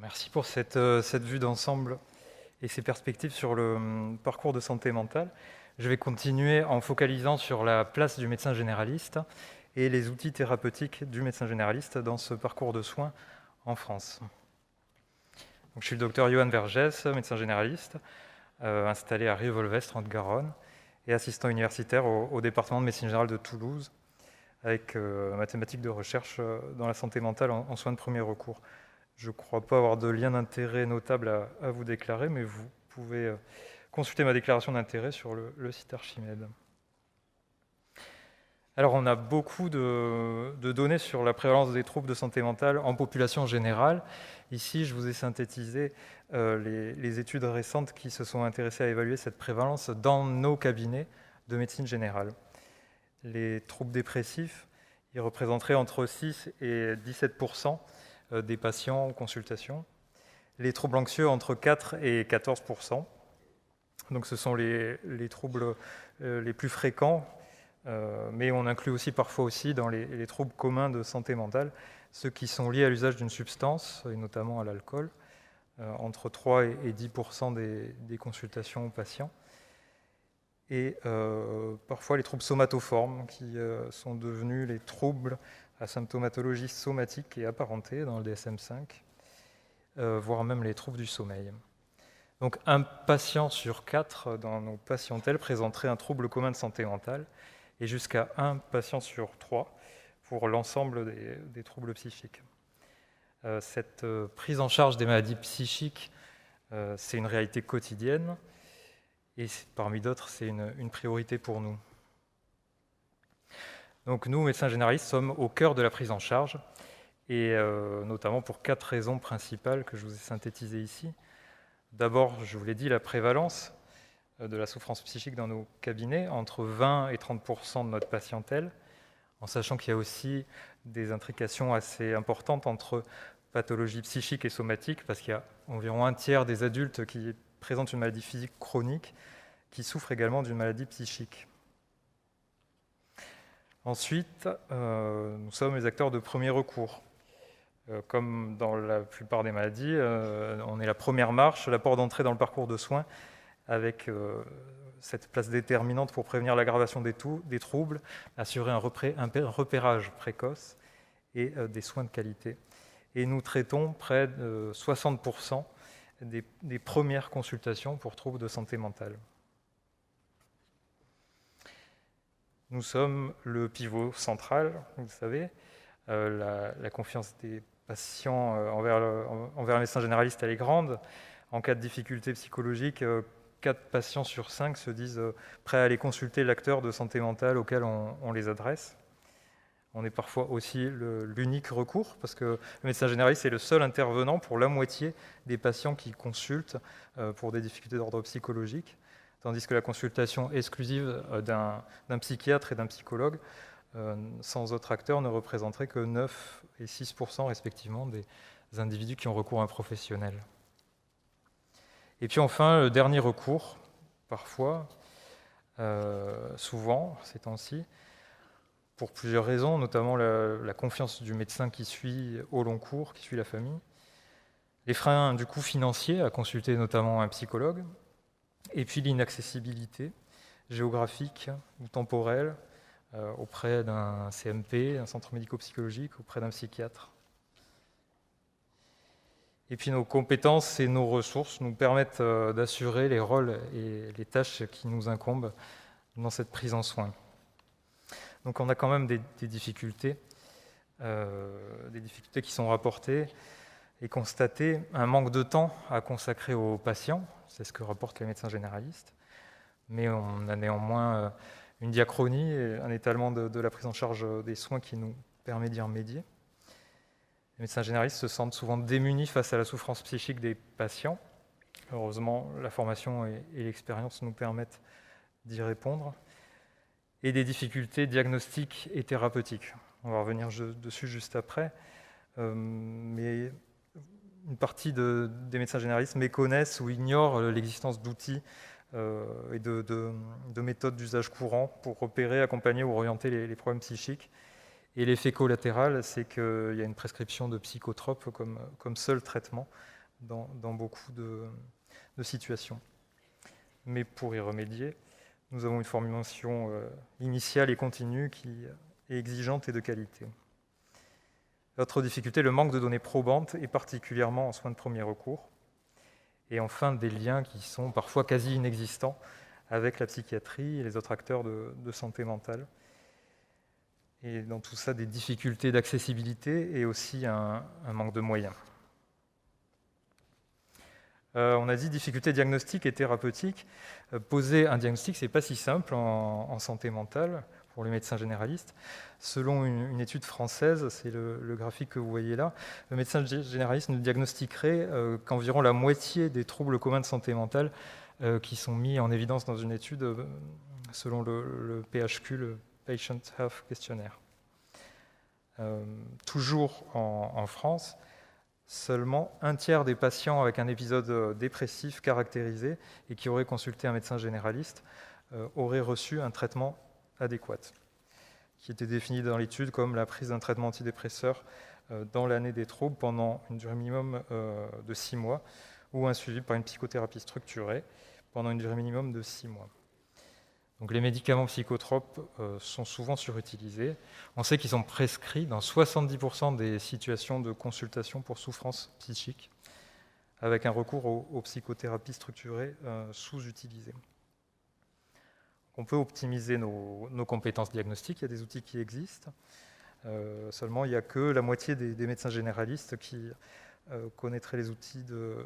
Merci pour cette vue d'ensemble et ces perspectives sur le parcours de santé mentale. Je vais continuer en focalisant sur la place du médecin généraliste et les outils thérapeutiques du médecin généraliste dans ce parcours de soins en France. Donc, je suis le docteur Johan Vergès, médecin généraliste, installé à Rieux-Volvestre, en Haute-Garonne, et assistant universitaire au département de médecine générale de Toulouse, avec ma thématique de recherche dans la santé mentale en soins de premier recours. Je ne crois pas avoir de lien d'intérêt notable à vous déclarer, mais vous pouvez consulter ma déclaration d'intérêt sur le site Archimède. Alors, on a beaucoup de données sur la prévalence des troubles de santé mentale en population générale. Ici, je vous ai synthétisé les études récentes qui se sont intéressées à évaluer cette prévalence dans nos cabinets de médecine générale. Les troubles dépressifs, ils représenteraient entre 6 et 17% des patients en consultation. Les troubles anxieux, entre 4 et 14%. Donc ce sont les troubles les plus fréquents, mais on inclut aussi parfois aussi dans les troubles communs de santé mentale, ceux qui sont liés à l'usage d'une substance, et notamment à l'alcool, entre 3 et 10% des consultations aux patients. Et parfois les troubles somatoformes, qui sont devenus les troubles à symptomatologie somatique et apparentée dans le DSM-5, voire même les troubles du sommeil. Donc un patient sur 4 dans nos patientèles présenterait un trouble commun de santé mentale, et jusqu'à un patient sur 3 pour l'ensemble des troubles psychiques. Cette prise en charge des maladies psychiques, c'est une réalité quotidienne, et parmi d'autres, c'est une priorité pour nous. Donc nous, médecins généralistes, sommes au cœur de la prise en charge, et notamment pour 4 raisons principales que je vous ai synthétisées ici. D'abord, je vous l'ai dit, la prévalence de la souffrance psychique dans nos cabinets, entre 20 et 30% de notre patientèle, en sachant qu'il y a aussi des intrications assez importantes entre pathologie psychique et somatique, parce qu'il y a environ un tiers des adultes qui présentent une maladie physique chronique qui souffrent également d'une maladie psychique. Ensuite, nous sommes les acteurs de premier recours. Comme dans la plupart des maladies, on est la première marche, la porte d'entrée dans le parcours de soins, avec cette place déterminante pour prévenir l'aggravation des troubles, assurer un repérage précoce et des soins de qualité. Et nous traitons près de 60% des premières consultations pour troubles de santé mentale. Nous sommes le pivot central, vous le savez. La confiance des patients envers le médecin généraliste, elle est grande. En cas de difficulté psychologique, 4 patients sur 5 se disent prêts à aller consulter l'acteur de santé mentale auquel on les adresse. On est parfois aussi l'unique recours, parce que le médecin généraliste est le seul intervenant pour la moitié des patients qui consultent pour des difficultés d'ordre psychologique, tandis que la consultation exclusive d'un psychiatre et d'un psychologue, sans autre acteur, ne représenterait que 9 et 6% respectivement des individus qui ont recours à un professionnel. Et puis enfin, le dernier recours, parfois, souvent, ces temps-ci, pour plusieurs raisons, notamment la confiance du médecin qui suit au long cours, qui suit la famille, les freins du coût financier à consulter notamment un psychologue, et puis l'inaccessibilité géographique ou temporelle auprès d'un CMP, un centre médico-psychologique, auprès d'un psychiatre. Et puis nos compétences et nos ressources nous permettent d'assurer les rôles et les tâches qui nous incombent dans cette prise en soin. Donc on a quand même des difficultés qui sont rapportées et constatées. Un manque de temps à consacrer aux patients, c'est ce que rapportent les médecins généralistes, mais on a néanmoins une diachronie et un étalement de la prise en charge des soins qui nous permet d'y remédier. Les médecins généralistes se sentent souvent démunis face à la souffrance psychique des patients. Heureusement, la formation et l'expérience nous permettent d'y répondre. Et des difficultés diagnostiques et thérapeutiques. On va revenir dessus juste après. Mais une partie des médecins généralistes méconnaissent ou ignorent l'existence d'outils et de méthodes d'usage courant pour repérer, accompagner ou orienter les problèmes psychiques. Et l'effet collatéral, c'est qu'il y a une prescription de psychotropes comme seul traitement dans beaucoup de situations. Mais pour y remédier, nous avons une formation initiale et continue qui est exigeante et de qualité. Autre difficulté, le manque de données probantes, et particulièrement en soins de premier recours. Et enfin, des liens qui sont parfois quasi inexistants avec la psychiatrie et les autres acteurs de santé mentale. Et dans tout ça, des difficultés d'accessibilité et aussi un manque de moyens. On a dit difficultés diagnostiques et thérapeutiques. Poser un diagnostic, ce n'est pas si simple en santé mentale pour les médecins généralistes. Selon une étude française, c'est le graphique que vous voyez là, le médecin généraliste ne diagnostiquerait qu'environ la moitié des troubles communs de santé mentale qui sont mis en évidence dans une étude selon le PHQ, le Patient Health Questionnaire. Toujours en France, seulement un tiers des patients avec un épisode dépressif caractérisé et qui auraient consulté un médecin généraliste auraient reçu un traitement adéquat, qui était défini dans l'étude comme la prise d'un traitement antidépresseur dans l'année des troubles pendant une durée minimum de 6 mois ou un suivi par une psychothérapie structurée pendant une durée minimum de 6 mois. Donc les médicaments psychotropes sont souvent surutilisés. On sait qu'ils sont prescrits dans 70% des situations de consultation pour souffrance psychique, avec un recours aux psychothérapies structurées sous-utilisées. On peut optimiser nos compétences diagnostiques, il y a des outils qui existent. Seulement, il n'y a que la moitié des médecins généralistes qui connaîtraient les outils de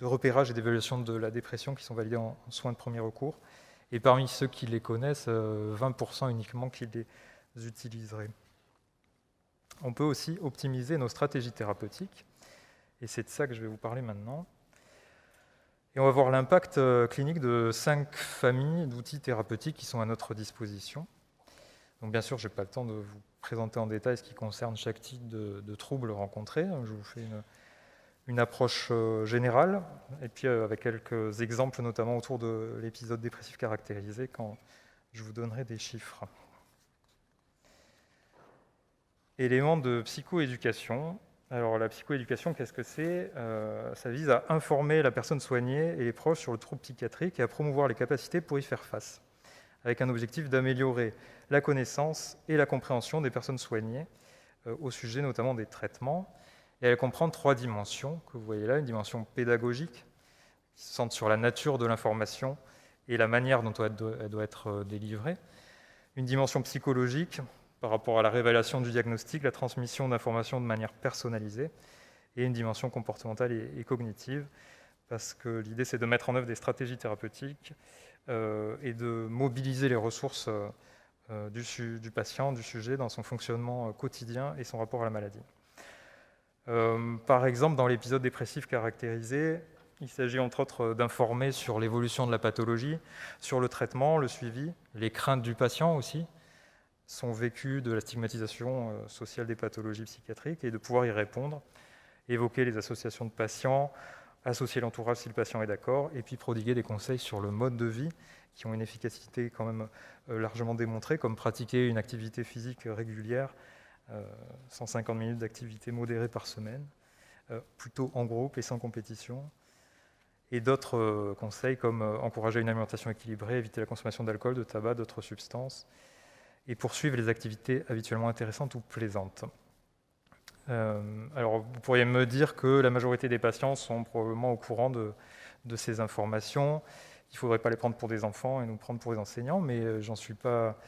repérage et d'évaluation de la dépression qui sont validés en soins de premier recours. Et parmi ceux qui les connaissent, 20% uniquement qui les utiliseraient. On peut aussi optimiser nos stratégies thérapeutiques, et c'est de ça que je vais vous parler maintenant. Et on va voir l'impact clinique de 5 familles d'outils thérapeutiques qui sont à notre disposition. Donc bien sûr, je n'ai pas le temps de vous présenter en détail ce qui concerne chaque type de troubles rencontrés. Je vous fais une approche générale, et puis avec quelques exemples, notamment autour de l'épisode dépressif caractérisé, quand je vous donnerai des chiffres. Éléments de psychoéducation. Alors la psychoéducation, qu'est-ce que c'est ? Ça vise à informer la personne soignée et les proches sur le trouble psychiatrique et à promouvoir les capacités pour y faire face, avec un objectif d'améliorer la connaissance et la compréhension des personnes soignées au sujet notamment des traitements. Et elle comprend 3 dimensions que vous voyez là, une dimension pédagogique, qui se centre sur la nature de l'information et la manière dont elle doit être délivrée, une dimension psychologique par rapport à la révélation du diagnostic, la transmission d'informations de manière personnalisée, et une dimension comportementale et cognitive, parce que l'idée c'est de mettre en œuvre des stratégies thérapeutiques et de mobiliser les ressources du patient, du sujet, dans son fonctionnement quotidien et son rapport à la maladie. Par exemple, dans l'épisode dépressif caractérisé, il s'agit entre autres d'informer sur l'évolution de la pathologie, sur le traitement, le suivi, les craintes du patient aussi, son vécu de la stigmatisation sociale des pathologies psychiatriques et de pouvoir y répondre, évoquer les associations de patients, associer l'entourage si le patient est d'accord, et puis prodiguer des conseils sur le mode de vie qui ont une efficacité quand même largement démontrée, comme pratiquer une activité physique régulière, 150 minutes d'activité modérée par semaine, plutôt en groupe et sans compétition. Et d'autres conseils comme encourager une alimentation équilibrée, éviter la consommation d'alcool, de tabac, d'autres substances, et poursuivre les activités habituellement intéressantes ou plaisantes. Alors, vous pourriez me dire que la majorité des patients sont probablement au courant de ces informations. Il ne faudrait pas les prendre pour des enfants et nous prendre pour des enseignants, mais j'en suis pas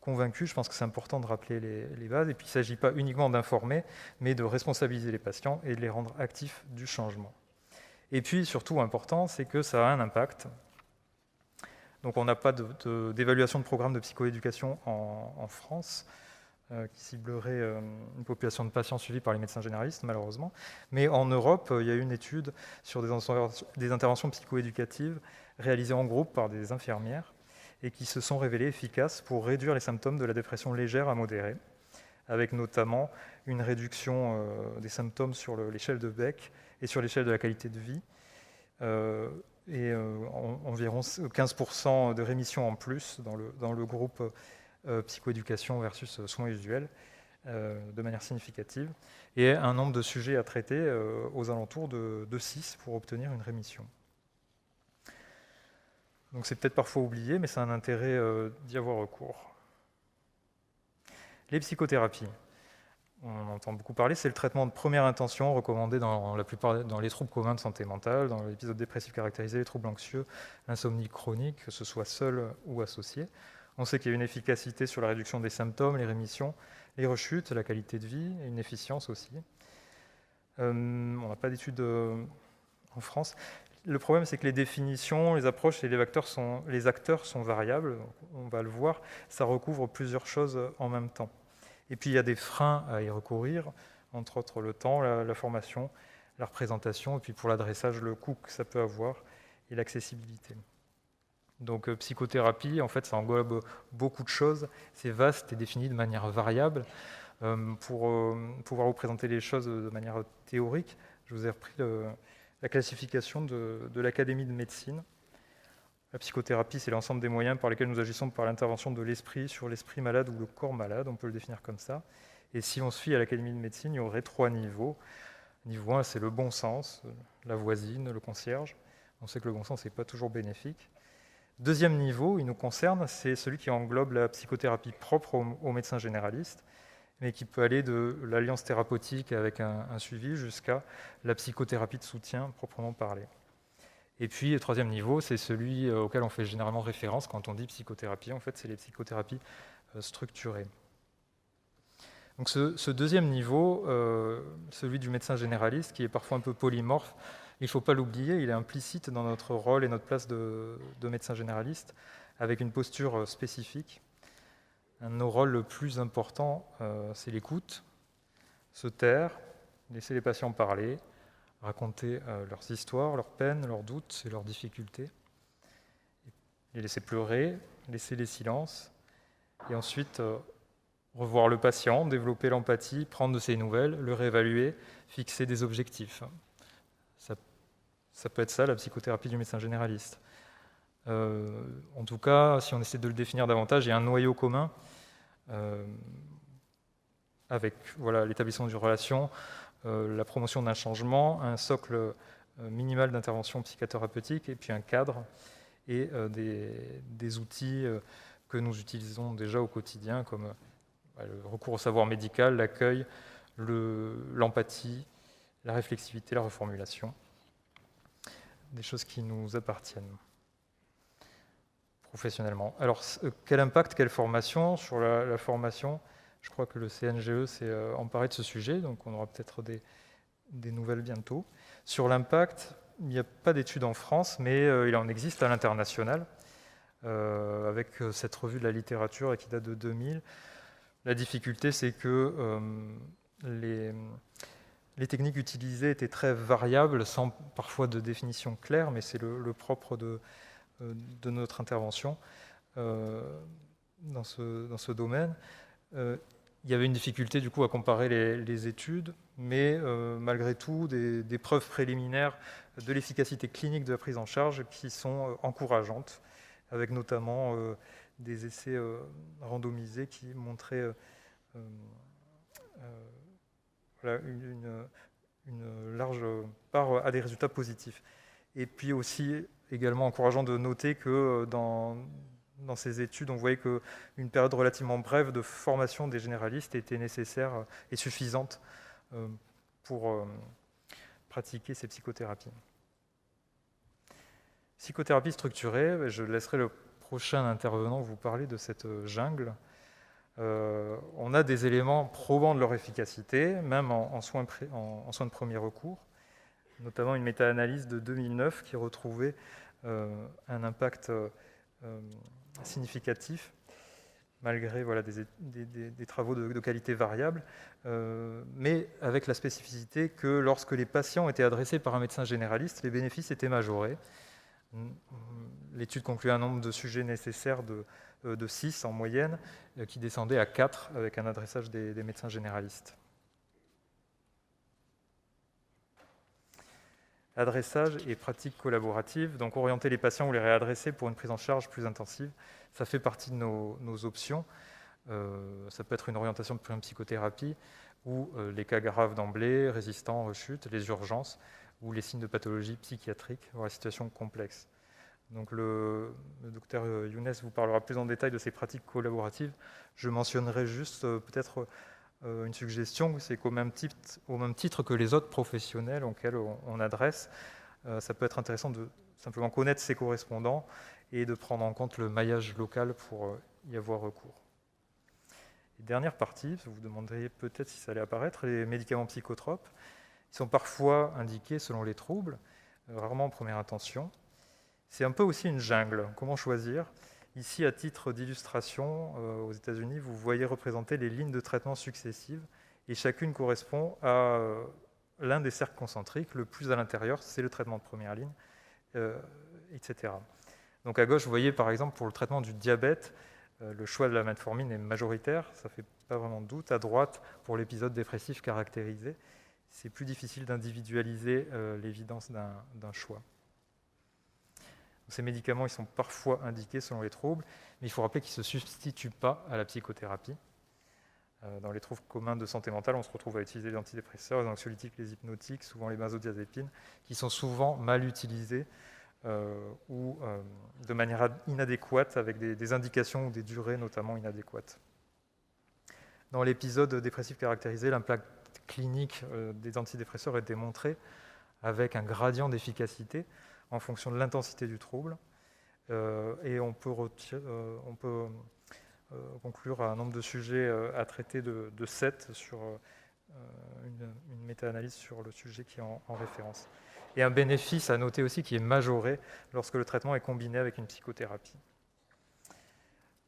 convaincu. Je pense que c'est important de rappeler les bases. Et puis, il ne s'agit pas uniquement d'informer, mais de responsabiliser les patients et de les rendre actifs du changement. Et puis, surtout important, c'est que ça a un impact. Donc, on n'a pas d'évaluation de programme de psychoéducation en France qui ciblerait une population de patients suivis par les médecins généralistes, malheureusement. Mais en Europe, il y a eu une étude sur des interventions psychoéducatives réalisées en groupe par des infirmières et qui se sont révélées efficaces pour réduire les symptômes de la dépression légère à modérée, avec notamment une réduction des symptômes sur l'échelle de Beck et sur l'échelle de la qualité de vie, et environ 15% de rémission en plus dans le groupe psychoéducation versus soins usuels, de manière significative, et un nombre de sujets à traiter aux alentours de 6 pour obtenir une rémission. Donc c'est peut-être parfois oublié, mais c'est un intérêt d'y avoir recours. Les psychothérapies. On en entend beaucoup parler, c'est le traitement de première intention recommandé dans les troubles communs de santé mentale, dans l'épisode dépressif caractérisé, les troubles anxieux, l'insomnie chronique, que ce soit seul ou associé. On sait qu'il y a une efficacité sur la réduction des symptômes, les rémissions, les rechutes, la qualité de vie, et une efficience aussi. On n'a pas d'études en France. Le problème, c'est que les définitions, les approches et les acteurs sont variables. On va le voir, ça recouvre plusieurs choses en même temps. Et puis, il y a des freins à y recourir, entre autres le temps, la formation, la représentation, et puis pour l'adressage, le coût que ça peut avoir et l'accessibilité. Donc, psychothérapie, en fait, ça englobe beaucoup de choses. C'est vaste et défini de manière variable. Pour pouvoir vous présenter les choses de manière théorique, je vous ai repris la classification de l'Académie de médecine. La psychothérapie, c'est l'ensemble des moyens par lesquels nous agissons par l'intervention de l'esprit sur l'esprit malade ou le corps malade, on peut le définir comme ça. Et si on se fie à l'Académie de médecine, il y aurait 3 niveaux. Niveau 1, c'est le bon sens, la voisine, le concierge. On sait que le bon sens n'est pas toujours bénéfique. Deuxième niveau, il nous concerne, c'est celui qui englobe la psychothérapie propre aux médecins généralistes, mais qui peut aller de l'alliance thérapeutique avec un suivi jusqu'à la psychothérapie de soutien proprement parlée. Et puis, le troisième niveau, c'est celui auquel on fait généralement référence quand on dit psychothérapie. En fait, c'est les psychothérapies structurées. Donc, ce deuxième niveau, celui du médecin généraliste, qui est parfois un peu polymorphe, il ne faut pas l'oublier, il est implicite dans notre rôle et notre place de médecin généraliste, avec une posture spécifique. Un de nos rôles le plus important, c'est l'écoute, se taire, laisser les patients parler, raconter leurs histoires, leurs peines, leurs doutes et leurs difficultés, les laisser pleurer, laisser les silences, et ensuite revoir le patient, développer l'empathie, prendre de ses nouvelles, le réévaluer, fixer des objectifs. Ça peut être ça, la psychothérapie du médecin généraliste. En tout cas, si on essaie de le définir davantage, il y a un noyau commun avec l'établissement d'une relation, la promotion d'un changement, un socle minimal d'intervention psychothérapeutique et puis un cadre et des outils que nous utilisons déjà au quotidien comme le recours au savoir médical, l'accueil, l'empathie, la réflexivité, la reformulation, des choses qui nous appartiennent professionnellement. Alors, quel impact, quelle formation? Sur la formation, je crois que le CNGE s'est emparé de ce sujet, donc on aura peut-être des nouvelles bientôt. Sur l'impact, il n'y a pas d'études en France, mais il en existe à l'international, avec cette revue de la littérature qui date de 2000. La difficulté, c'est que les techniques utilisées étaient très variables, sans parfois de définition claire, mais c'est le propre de notre intervention dans ce domaine. Il y avait une difficulté du coup à comparer les études, mais malgré tout, des preuves préliminaires de l'efficacité clinique de la prise en charge qui sont encourageantes, avec notamment des essais randomisés qui montraient une large part à des résultats positifs. Et puis aussi, également encourageant de noter que dans ces études, on voyait qu'une période relativement brève de formation des généralistes était nécessaire et suffisante pour pratiquer ces psychothérapies. Psychothérapie structurée, je laisserai le prochain intervenant vous parler de cette jungle. On a des éléments probants de leur efficacité, même en soins de premier recours, notamment une méta-analyse de 2009 qui retrouvait un impact significatif, malgré des travaux de qualité variable, mais avec la spécificité que lorsque les patients étaient adressés par un médecin généraliste, les bénéfices étaient majorés. L'étude concluait un nombre de sujets nécessaires de 6 en moyenne, qui descendait à 4 avec un adressage des médecins généralistes. Adressage et pratique collaborative, donc orienter les patients ou les réadresser pour une prise en charge plus intensive, ça fait partie de nos options. Ça peut être une orientation de psychothérapie ou les cas graves d'emblée, résistants, rechutes, les urgences ou les signes de pathologie psychiatrique, voire les situations complexes. Donc le docteur Younes vous parlera plus en détail de ces pratiques collaboratives. Je mentionnerai juste peut-être une suggestion, c'est qu'au même titre que les autres professionnels auxquels on adresse, ça peut être intéressant de simplement connaître ses correspondants et de prendre en compte le maillage local pour y avoir recours. Et dernière partie, vous vous demanderiez peut-être si ça allait apparaître, les médicaments psychotropes. Ils sont parfois indiqués selon les troubles, rarement en première intention. C'est un peu aussi une jungle. Comment choisir ? Ici, à titre d'illustration, aux États-Unis, vous voyez représenter les lignes de traitement successives et chacune correspond à l'un des cercles concentriques. Le plus à l'intérieur, c'est le traitement de première ligne, etc. Donc à gauche, vous voyez par exemple pour le traitement du diabète, le choix de la metformine est majoritaire, ça ne fait pas vraiment de doute. À droite, pour l'épisode dépressif caractérisé, c'est plus difficile d'individualiser l'évidence d'un choix. Ces médicaments ils sont parfois indiqués selon les troubles, mais il faut rappeler qu'ils ne se substituent pas à la psychothérapie. Dans les troubles communs de santé mentale, on se retrouve à utiliser les antidépresseurs, les anxiolytiques, les hypnotiques, souvent les benzodiazépines, qui sont souvent mal utilisés ou de manière inadéquate, avec des indications ou des durées notamment inadéquates. Dans l'épisode dépressif caractérisé, l'impact clinique des antidépresseurs est démontré avec un gradient d'efficacité en fonction de l'intensité du trouble. Et on peut conclure à un nombre de sujets à traiter de 7 sur une méta-analyse sur le sujet qui est en référence. Et un bénéfice à noter aussi qui est majoré lorsque le traitement est combiné avec une psychothérapie.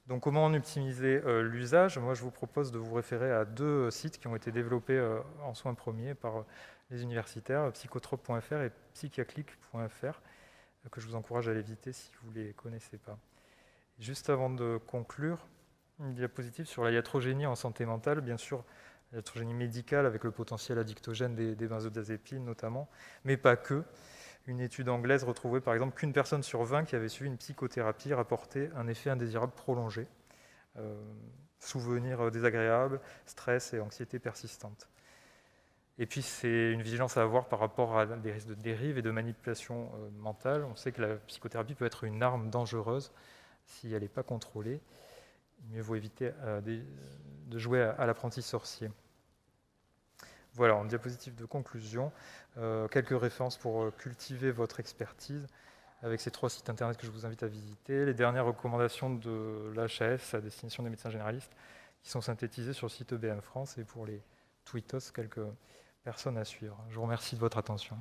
Donc comment en optimiser l'usage ? Moi, je vous propose de vous référer à 2 sites qui ont été développés en soins premiers par les universitaires, psychotrope.fr et psychiaclic.fr, que je vous encourage à aller visiter si vous ne les connaissez pas. Juste avant de conclure, une diapositive sur la iatrogénie en santé mentale, bien sûr, la iatrogénie médicale avec le potentiel addictogène des benzodiazépines notamment, mais pas que. Une étude anglaise retrouvait par exemple qu'une personne sur 20 qui avait suivi une psychothérapie rapportait un effet indésirable prolongé, souvenirs désagréables, stress et anxiété persistante. Et puis c'est une vigilance à avoir par rapport à des risques de dérive et de manipulation mentale. On sait que la psychothérapie peut être une arme dangereuse si elle n'est pas contrôlée. Mieux vaut éviter de jouer à l'apprenti sorcier. Voilà, en diapositive de conclusion, quelques références pour cultiver votre expertise avec ces 3 sites internet que je vous invite à visiter. Les dernières recommandations de l'HAS à destination des médecins généralistes qui sont synthétisées sur le site EBM France et pour les tweetos, quelques personnes à suivre. Je vous remercie de votre attention.